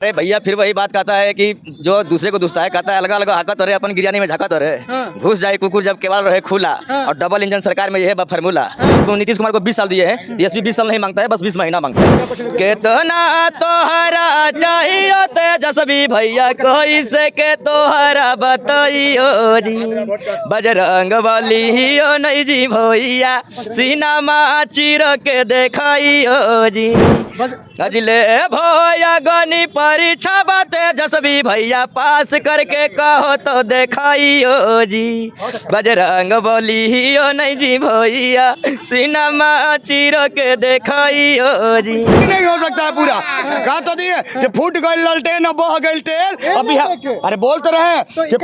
अरे भैया फिर वही बात कहता है कि जो दूसरे को दुस्ता है, कहता है अलग अलग हाकत रहे अपन गिरियानी में झाकत रहे। घुस जाए कुकुर जब केवाल रहे खुला। और डबल इंजन सरकार में यह है फार्मूला। तो नीतीश कुमार को 20 साल दिए हैं, डीएसपी 20 साल नहीं मांगता है, बस 20 महीना मांगता है। कितना तोहरा चाहिए तेजस्वी भैया, कोई से के तोहरा बताइयो जी। बजरंग बली हो नहीं जी भैया, सीना मा चीर के देखाइयो जी। अजले भैया गनी परीक्षा बाते जसवी भैया, पास करके कहो तो देखाइयो जी। बजरंग बली हो नहीं जी भैया, सिनेमा चीरो के देखाइयो जी। नहीं हो सकता है पूरा, कहा तो दिए कि फूट गई ललटेन अब बह गई तेल। अभी अरे बोल तो रहे कि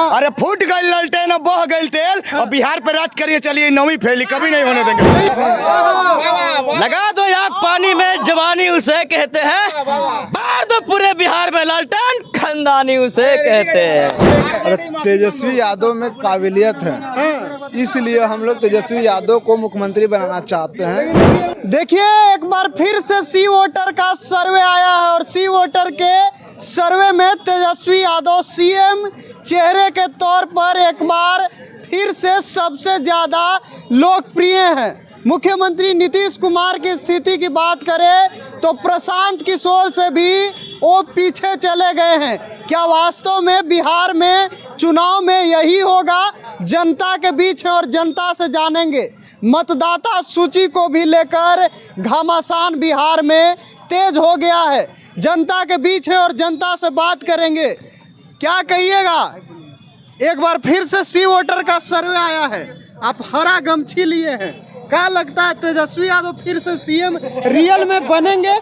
अरे फूट गई ललटेन अब बह गई तेल। अब बिहार पे राज करिए, चलिए नौवीं फैली कभी नहीं होने देंगे। लगा दो आग पानी में जवानी उसे कहते हैं, बार दो पूरे बिहार में लालटेन खानदानी उसे कहते हैं। तेजस्वी यादव में काबिलियत है, इसलिए हम लोग तेजस्वी यादव को मुख्यमंत्री बनाना चाहते हैं। देखिए एक बार फिर से सी वोटर का सर्वे आया है और सी वोटर के सर्वे में तेजस्वी यादव सीएम चेहरे के तौर पर एक बार फिर से सबसे ज़्यादा लोकप्रिय हैं। मुख्यमंत्री नीतीश कुमार की स्थिति की बात करें तो प्रशांत किशोर से भी वो पीछे चले गए हैं। क्या वास्तव में बिहार में चुनाव में यही होगा? जनता के बीच है और जनता से जानेंगे। मतदाता सूची को भी लेकर घमासान बिहार में तेज हो गया है। जनता के बीच है और जनता से बात करेंगे। क्या कहिएगा? एक बार फिर से सी वोटर का सर्वे आया है, आप हरा गमछी लिए हैं, क्या लगता है तेजस्वी यादव फिर से सीएम रियल में बनेंगे?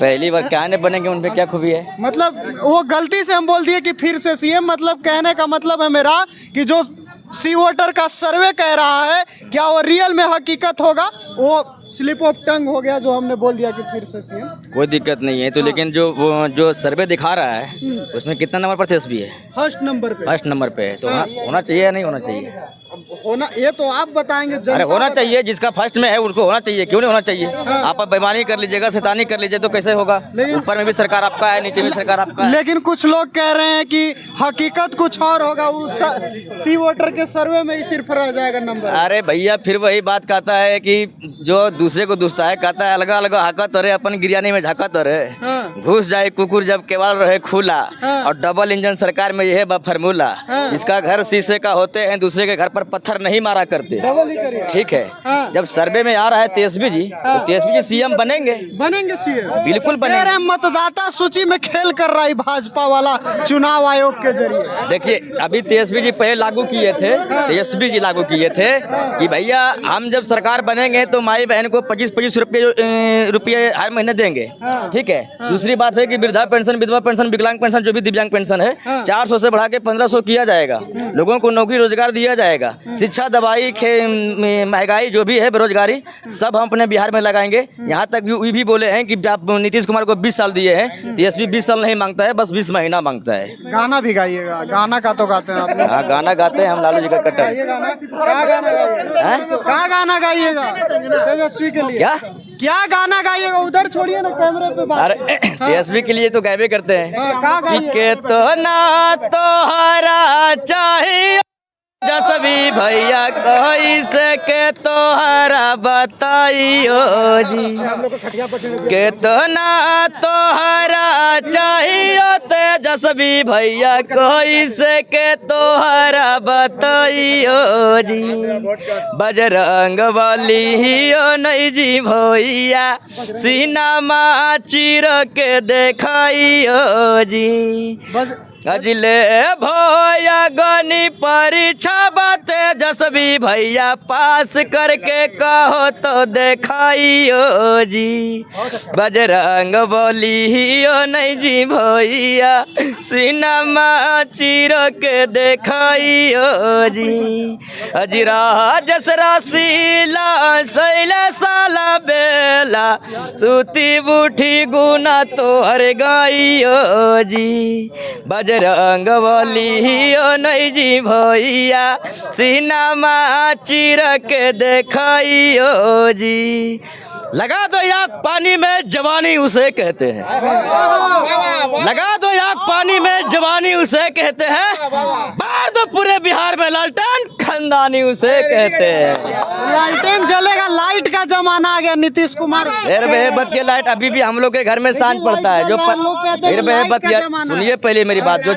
पहली बार क्या नहीं बनेंगे, उनपे क्या खूबी है? मतलब वो गलती से हम बोल दिए कि फिर से सीएम, मतलब कहने का मतलब है मेरा कि जो सी वोटर का सर्वे कह रहा है क्या वो रियल में हकीकत होगा? वो स्लिप ऑफ टंग हो गया जो हमने बोल दिया कि फिर से सीएम। कोई दिक्कत नहीं है तो लेकिन जो सर्वे दिखा रहा है उसमें कितना नंबर पर तेजस्वी है? फर्स्ट नंबर पे। फर्स्ट नंबर पे है तो होना चाहिए या नहीं होना चाहिए? होना, ये तो आप बताएंगे। अरे होना चाहिए, जिसका फर्स्ट में है उनको होना चाहिए, क्यों नहीं होना चाहिए? आप बेईमानी कर लीजिएगा, शैतानी कर लीजिए तो कैसे होगा? ऊपर में भी सरकार आपका है, नीचे में सरकार आपका है। लेकिन कुछ लोग कह रहे हैं कि हकीकत कुछ और होगा, उस सी वोटर के सर्वे में ही सिर्फ रह जाएगा नंबर। अरे भैया फिर वही बात कहता है कि जो दूसरे को दुस्ता है, कहता है अलग अलग हाकत रहे अपन गिरियानी में झाकत रहे। घुस जाए कुकुर जब केवाल रहे खुला। और डबल इंजन सरकार में यह है फार्मूला। जिसका घर शीशे का होते हैं, दूसरे के घर पर पत्थर नहीं मारा करते। ठीक है, जब सर्वे में आ रहा है तेजस्वी जी तो तेजस्वी जी सीएम बनेंगे सीएम, बिल्कुल बनेंगे। मतदाता सूची में खेल कर रहा है भाजपा वाला चुनाव आयोग के जरिए। देखिए अभी तेजस्वी जी पहले लागू किए थे, तेजस्वी जी लागू किए थे कि भैया हम जब सरकार बनेंगे तो माई बहन को 25-25 रुपये हर महीने देंगे। ठीक है, दूसरी बात है कि वृद्धा पेंशन, विधवा पेंशन, विकलांग पेंशन, जो भी दिव्यांग पेंशन है 400 से बढ़ा के 1500 किया जाएगा। लोगों को नौकरी रोजगार दिया जाएगा। शिक्षा, दवाई, महंगाई जो भी है, बेरोजगारी, सब हम अपने बिहार में लगाएंगे। यहाँ तक ये भी बोले हैं कि आप नीतीश कुमार को 20 साल दिए हैं, डीएसपी 20 साल नहीं मांगता है, बस 20 महीना मांगता है। गाना भी गाइएगा? गाना का तो गाते हैं आप। हाँ गाना गाते हैं हम, लालू जी का कट्टर। क्या गाना गाइएगा तेजस्वी के लिए? क्या गाना गाइएगा? उधर छोड़िए ना, कैमरे पे बात। अरे तेजस्वी के लिए तो गायबे करते हैं के तो ना तोहरा चाहिए जसवी भैया, कोई से के तोहरा बताइयो जी। के तो ना तोहरा चाहिए तेजस्वी भैया, कोई से के तोहरा बताइयो जी। बजरंग बली हो नहीं जी भैया, सीना मा चीर के देखाइयो जी। अजले भैया गनी परीक्षा बाते जसवी भैया, पास करके कहो तो देखाइयो जी। बजरंग बली हो नहीं जी भैया, सिनेमा चीरो के देखाइयो जी। अजरा जसरा सीला सैला साला बेला, सूती बूठी गुना तो हर गाइयो जी। बजरंग बली हो नहीं जी भैया, सीना मा चीर के देखाइयो जी। लगा दो आग पानी में जवानी उसे कहते हैं, लगा दो आग पानी में जवानी उसे कहते हैं, बार दो पूरे बिहार में लालटेन खानदानी उसे कहते हैं। लालटेन जलेगा, लाइट का जमाना आ गया नीतीश कुमार। फिर बेहबत के लाइट अभी भी हम लोग के घर में सांझ पड़ता है। जो लोग कहते हैं फिर लाइट बेहबत का के जमाना है। सुनिए पहले मेरी बात। जो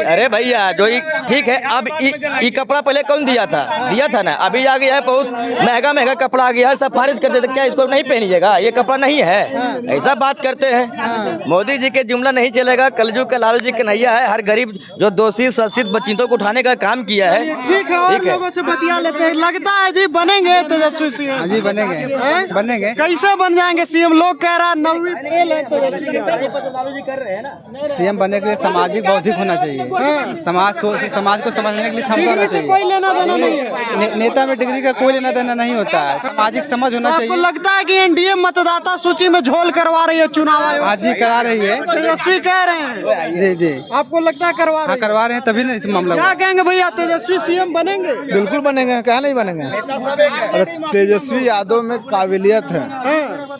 अरे भैया जो ठीक है, अब ये कपड़ा पहले कौन दिया था ना, अभी आ गया है बहुत महंगा कपड़ा आ गया है, सिफारिश कर देते क्या इसको नहीं पहनिएगा, ये कपड़ा नहीं है, ऐसा बात करते हैं। मोदी जी के जुमला नहीं चलेगा, कलजुग का लालू जी कन्हैया है, हर गरीब जो दोषी शासित बच्चियों को उठाने का काम किया है। ठीक है, और लोगों से बतिया लेते हैं। लगता है जी बनेंगे तेजस्वी सीएम? जी बनेंगे। कैसे बन जाएंगे सीएम? लोग कह रहा है 9वीं फेल है तेजस्वी यादव। सीएम बनने के लिए सामाजिक बौद्धिक होना चाहिए, समाज को समझने के लिए क्षमता होना डिग्री से कोई चाहिए। लेना देना नहीं है। नेता में डिग्री का कोई लेना देना नहीं होता है, सामाजिक समझ होना आपको चाहिए। लगता है कि एनडीए मतदाता सूची में झोल करवा रही है चुनाव आयोग? हाँ जी करा रही है। तेजस्वी कह रहे हैं। जी आपको लगता है करवा रही हाँ है? करवा रहे हैं तभी ना इस मामला क्या कहेंगे भैया, तेजस्वी सीएम बनेंगे? बिल्कुल बनेंगे, क्या नहीं बनेंगे। अरे तेजस्वी यादव में काबिलियत है,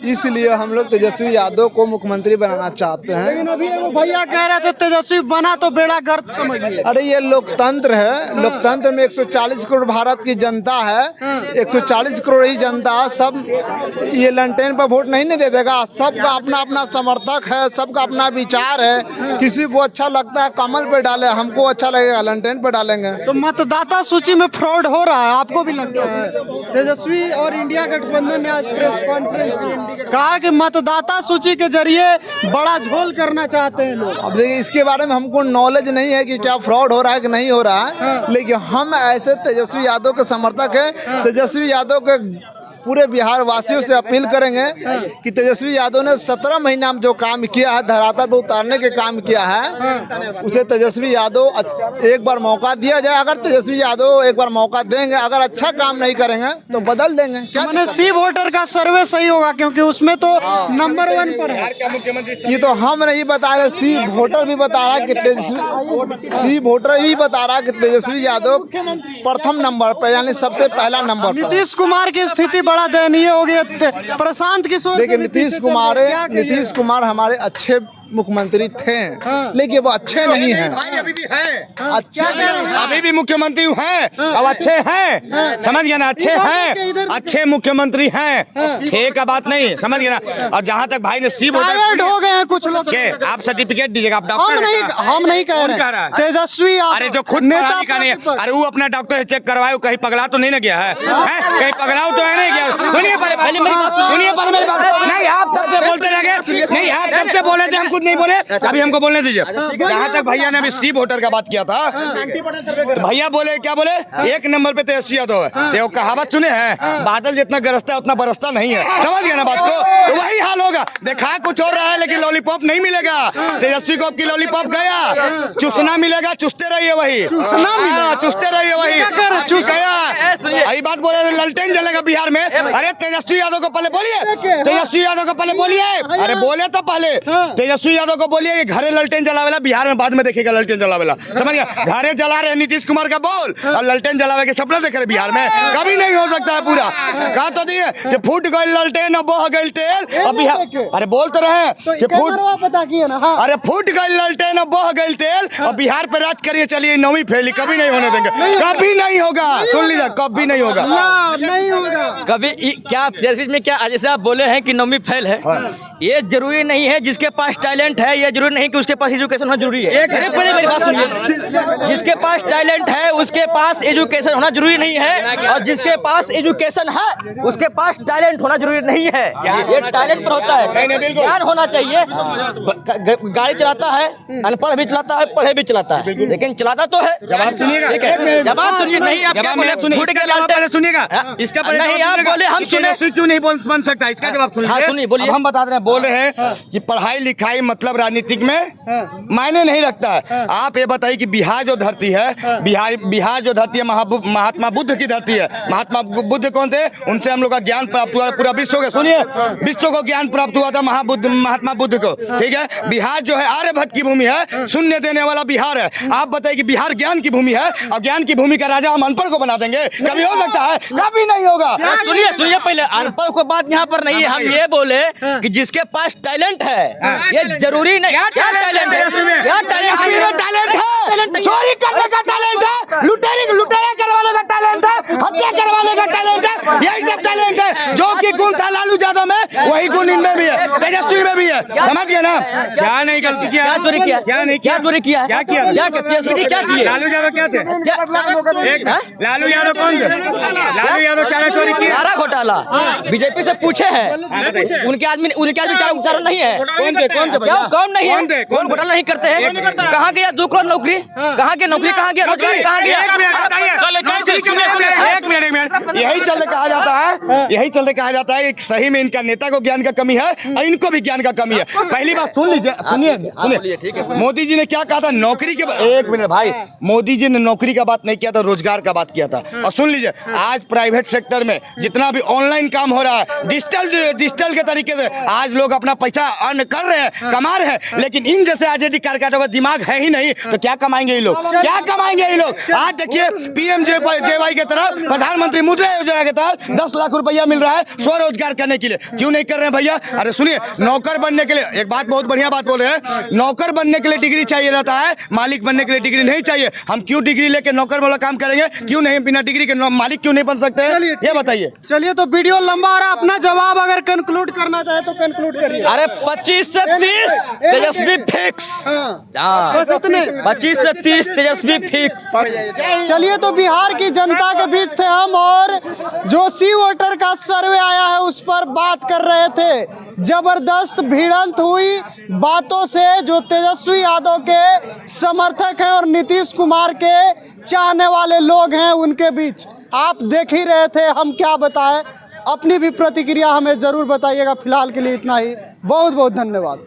इसलिए हम लोग तेजस्वी यादव को मुख्यमंत्री बनाना चाहते हैं। लेकिन अभी वो भैया कह रहे थे तेजस्वी बना तो बेड़ा गर्क समझिए। अरे ये लोकतंत्र है, लोकतंत्र में 140 करोड़ भारत की जनता है, 140 करोड़ ही जनता, सब ये लंटेन पर वोट नहीं दे देगा। सबका अपना अपना समर्थक है, सबका अपना विचार है। किसी को अच्छा लगता है कमल पे डाले, हमको अच्छा लगेगा लंटेन पे डालेंगे। तो मतदाता सूची में फ्रॉड हो रहा है, आपको भी लगता है? तेजस्वी और इंडिया गठबंधन ने आज प्रेस कॉन्फ्रेंस की, कहा कि मतदाता सूची के जरिए बड़ा झोल करना चाहते हैं लोग। अब देखिए इसके बारे में हमको नॉलेज नहीं है कि क्या फ्रॉड हो रहा है कि नहीं हो रहा है, लेकिन हम ऐसे तेजस्वी यादव के समर्थक हैं। तेजस्वी यादव के पूरे बिहार वासियों से अपील करेंगे कि तेजस्वी यादव ने 17 महीना में जो काम किया है, धरातल पर उतारने के काम किया है, उसे तेजस्वी यादव एक बार मौका दिया जाए। अगर तेजस्वी यादव एक बार मौका देंगे, अगर अच्छा काम नहीं करेंगे तो बदल देंगे। क्या मैंने सी वोटर का सर्वे सही होगा, क्योंकि उसमें तो नंबर 1 पर है। ये तो हम नहीं बता रहे, सी वोटर भी बता रहा है कि तेजस्वी यादव प्रथम नंबर पर, यानी सबसे पहला नंबर पर। नीतीश कुमार की स्थिति बड़ा दयनीय हो गई। प्रशांत किशोर देखिए नीतीश कुमार हमारे अच्छे मुख्यमंत्री थे, लेकिन वो अच्छे नहीं हैं। अभी भी है, अच्छे अभी भी मुख्यमंत्री हैं, अब अच्छे हैं, समझ गया ना, अच्छे हैं, अच्छे मुख्यमंत्री हैं, ठीक का बात नहीं, समझ गया ना। और जहाँ तक भाई ने सी टायर्ड हो गए हैं कुछ लोग। के आप सर्टिफिकेट दीजिएगा, आप डॉक्टर हम नहीं कह कौन रहे कह रहा है? तेजस्वी यादव अरे जो खुद नेता पढ़ा लिखा नहीं है, अरे वो अपना डॉक्टर से चेक करवाए, कहीं पगला तो नहीं ना गया है, कहीं पगलाओ तो है नहीं गया। सुनिए पहले मेरी बात, सुनिए पहले मेरी बात। नहीं आप तब से बोलते रह गए, नहीं आप तब से बोले थे, हम कुछ नहीं बोले, अभी हमको बोलने दीजिए। जहाँ तक भैया ने अभी सी वोटर का बात किया था, तो भैया बोले क्या बोले, 1 नंबर पे तेजस्वी यादव है। देखो कहावत सुने हैं, बादल जितना गरजता है उतना बरसता नहीं है, समझ गया ना बात को। तो वही हाल होगा, देखा कुछ हो रहा है लेकिन लॉलीपॉप नहीं मिलेगा। तेजस्वी को आपकी लॉलीपॉप गया, चुसना मिलेगा, चुसते रहिए वही, चुसते रहिए वही, चुस गया। यही बात बोले ललटेन जलेगा बिहार में। अरे तेजस्वी यादव को पहले बोलिए, तेजस्वी यादव को पहले बोलिए, अरे बोले तो पहले तेजस्वी यादव को बोलिए कि घरे ललटेन जलावेला, बिहार में बाद में देखेगा ललटेन जलावेला, समझ गया। घरे जला रहे नीतीश कुमार का बोल और ललटेन जलावे के सपना देख रहे बिहार में, कभी नहीं हो सकता है पूरा। कहा तो दिए कि फूट गई ललटेन और बह गई तेल, अब बिहार, अरे बोल तो रहे कि अरे फूट गई ललटेन और बह गई तेल, और बिहार पे राज करिए चलिए 9वीं फेली, कभी नहीं होने देंगे, कभी नहीं होगा, सुन लीजिए कभी नहीं होगा, नहीं होगा कभी क्या में क्या जैसे आप बोले हैं कि 9वीं फेल है, ये जरूरी नहीं है। जिसके पास टैलेंट है ये जरूरी नहीं कि उसके पास एजुकेशन होना जरूरी है। अरे पहले मेरी बात सुनिए, जिसके पास टैलेंट है उसके पास एजुकेशन होना जरूरी नहीं है, और जिसके पास एजुकेशन है उसके पास टैलेंट होना जरूरी नहीं है। ये टैलेंट पर होता है, ज्ञान होना चाहिए। गाड़ी चलाता है, अनपढ़ भी चलाता है, पढ़े भी चलाता है, लेकिन चलाता तो है। जवाब सुनिएगा, जवाब सुनिए, नहीं आप क्या बोले, फूट गए लालटेन, सुनिएगा इसका नहीं आप बोले हम सुने, क्यों नहीं बन सकता, इसका जवाब सुनिए। बोलिए। हम बता रहे हैं, बोले हैं कि पढ़ाई लिखाई मतलब राजनीतिक में मायने नहीं रखता है। आप ये बताइए कि बिहार जो धरती है, बिहार जो धरती है महात्मा बुद्ध की धरती है। महात्मा बुद्ध कौन थे, उनसे हम लोग का ज्ञान प्राप्त हुआ, पूरा विश्व को, सुनिए, विश्व को ज्ञान प्राप्त प्राप्त हुआ था महात्मा बुद्ध को, ठीक है। बिहार जो है आर्यभट्ट की भूमि है, शून्य देने वाला बिहार है। आप बताइए कि बिहार ज्ञान की भूमि है और ज्ञान की भूमि का राजा हम अनपढ़ को बना देंगे? कभी हो सकता है? कभी नहीं होगा। सुनिए सुनिए, पहले अनपढ़ को बात यहाँ पर नहीं है। हम ये बोले कि जिसके पास टैलेंट है, ये जरूरी नहीं। क्या टैलेंट है? क्या टैलेंट है? चोरी करने का टैलेंट है, लुटेरा करवाने का टैलेंट है, हत्या करवाने का टैलेंट है, यही सब टैलेंट है। जो कि गुण था लालू यादव में, वही गुण इनमें भी है, तेजस्वी में भी है। समझ गए ना? क्या नहीं गलती किया? क्या चोरी किया? क्या नहीं क्या चोरी किया? क्या किया? क्या तेजस्वी क्या किए? लालू यादव क्या थे? लालू यादव कौन थे? लालू यादव चारा चोरी किया? चारा घोटाला बीजेपी से पूछे हैं, उनके आदमी चारा नहीं है। कौन थे? क्या कौन नहीं है? कौन घोटाला नहीं करते हैं? कहाँ गया 2 करोड़ नौकरी? कहाँ गया नौकरी? कहाँ गया रोजगार? कहाँ गया? एक मिनट, यही चलते कहा जाता है कि सही में इनका नेता को ज्ञान का कमी है और इनको भी ज्ञान का कमी है। पहली बात सुन लीजिए, सुनिए, मोदी जी ने क्या कहा था नौकरी के? एक मिनट भाई, मोदी जी ने नौकरी का बात नहीं किया था, रोजगार का बात किया था। और सुन लीजिए, आज प्राइवेट सेक्टर में जितना भी ऑनलाइन काम हो रहा है, डिजिटल के तरीके से आज लोग अपना पैसा अर्न कर रहे हैं, कमा रहे हैं। लेकिन इन जैसे आरजेडी कार्यकर्ताओं का दिमाग है ही नहीं, तो क्या कमाएंगे ये लोग? क्या कमाएंगे ये लोग? आज देखिए PMJY के तरफ प्रधानमंत्री मुद्रा योजना के तहत 10 लाख रुपया मिल रहा है स्वरोजगार करने के लिए। क्यों नहीं कर रहे हैं भैया? अरे सुनिए, नौकर बनने के लिए एक बात, बहुत बढ़िया बात बोल रहे हैं, नौकर बनने के लिए डिग्री चाहिए रहता है, मालिक बनने के लिए डिग्री नहीं चाहिए। हम क्यों डिग्री लेके नौकर वाला काम करेंगे? क्यों नहीं? बिना डिग्री के मालिक क्यों नहीं बन सकते हैं? ये बताइए। चलिए, तो वीडियो लंबा हो रहा है, अपना जवाब अगर कंक्लूड करना चाहे तो कंक्लूड करिए। अरे 25 से 30 तेजस्वी फिक्स। बस इतने? 25 से 30 तेजस्वी फिक्स। चलिए, तो बिहार की जनता के बीच थे हम, और जो सी वोटर का सर्वे आया है उस पर बात कर रहे थे। जबरदस्त भिड़ंत हुई बातों से। जो तेजस्वी यादव के समर्थक हैं और नीतीश कुमार के चाहने वाले लोग हैं, उनके बीच आप देख ही रहे थे। हम क्या बताएं, अपनी भी प्रतिक्रिया हमें जरूर बताइएगा। फिलहाल के लिए इतना ही, बहुत बहुत धन्यवाद।